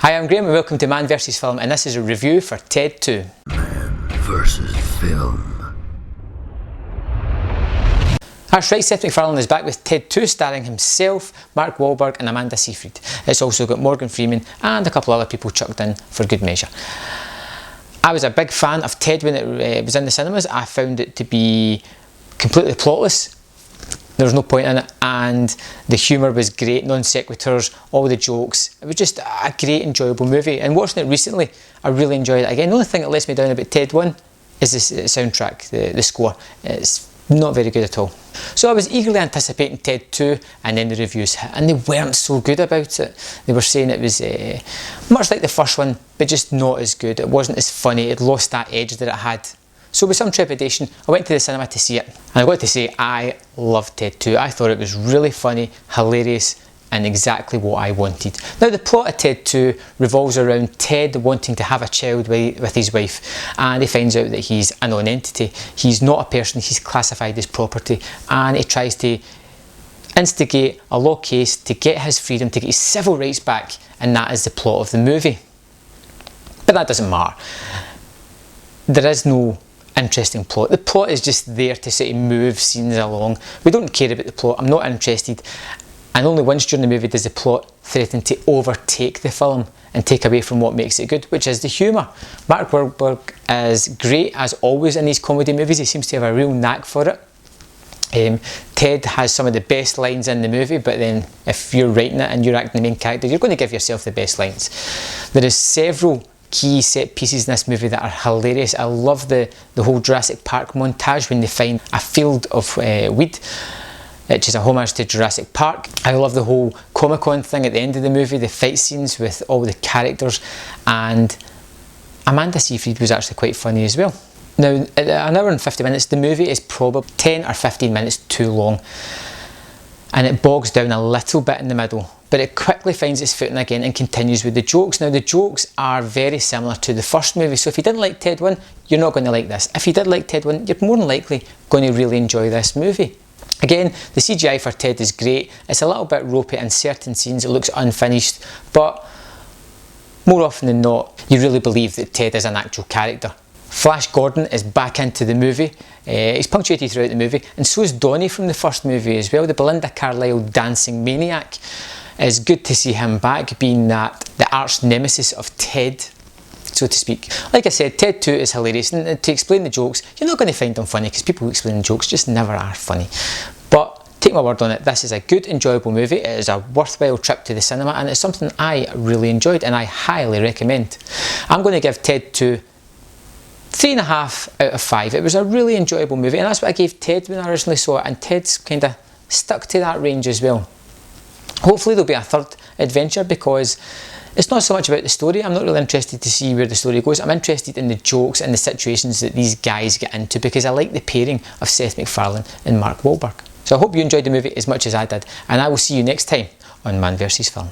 Hi, I'm Graham and welcome to Man vs Film, and this is a review for Ted 2. Man vs Film. That's right, Seth MacFarlane is back with Ted 2 starring himself, Mark Wahlberg and Amanda Seyfried. It's also got Morgan Freeman and a couple other people chucked in for good measure. I was a big fan of Ted when it was in the cinemas. I found it to be completely plotless. There was no point in it, and the humour was great, non sequiturs, all the jokes. It was just a great, enjoyable movie. And watching it recently, I really enjoyed it again. The only thing that lets me down about Ted 1 is the soundtrack, the score. It's not very good at all. So I was eagerly anticipating Ted 2, and then the reviews hit, and they weren't so good about it. They were saying it was much like the first one, but just not as good. It wasn't as funny, it lost that edge that it had. So with some trepidation, I went to the cinema to see it. And I've got to say, I loved Ted 2. I thought it was really funny, hilarious, and exactly what I wanted. Now, the plot of Ted 2 revolves around Ted wanting to have a child with his wife, and he finds out that he's a non-entity. He's not a person, he's classified as property, and he tries to instigate a law case to get his freedom, to get his civil rights back, and that is the plot of the movie. But that doesn't matter. There is no interesting plot. The plot is just there to sort of move scenes along. We don't care about the plot, I'm not interested. And only once during the movie does the plot threaten to overtake the film and take away from what makes it good, which is the humour. Mark Wahlberg is great as always in these comedy movies. He seems to have a real knack for it. Ted has some of the best lines in the movie, but then if you're writing it and you're acting the main character, you're going to give yourself the best lines. There is several key set pieces in this movie that are hilarious. I love the whole Jurassic Park montage when they find a field of weed, which is a homage to Jurassic Park. I love the whole Comic-Con thing at the end of the movie, the fight scenes with all the characters, and Amanda Seyfried was actually quite funny as well. Now, at an hour and 50 minutes, the movie is probably 10 or 15 minutes too long, and it bogs down a little bit in the middle, but it quickly finds its footing again and continues with the jokes. Now, the jokes are very similar to the first movie, so if you didn't like Ted 1, you're not going to like this. If you did like Ted 1, you're more than likely going to really enjoy this movie. Again, the CGI for Ted is great. It's a little bit ropey in certain scenes, it looks unfinished, but more often than not, you really believe that Ted is an actual character. Flash Gordon is back into the movie. He's punctuated throughout the movie, and so is Donnie from the first movie as well. The Belinda Carlisle dancing maniac. It's good to see him back, being the arch nemesis of Ted, so to speak. Like I said, Ted 2 is hilarious, and to explain the jokes, you're not going to find them funny because people who explain the jokes just never are funny. But take my word on it, this is a good, enjoyable movie. It is a worthwhile trip to the cinema, and it's something I really enjoyed and I highly recommend. I'm going to give Ted 2 3.5 out of 5. It was a really enjoyable movie, and that's what I gave Ted when I originally saw it, and Ted's kind of stuck to that range as well. Hopefully there'll be a third adventure, because it's not so much about the story. I'm not really interested to see where the story goes. I'm interested in the jokes and the situations that these guys get into, because I like the pairing of Seth MacFarlane and Mark Wahlberg. So I hope you enjoyed the movie as much as I did, and I will see you next time on Man vs Film.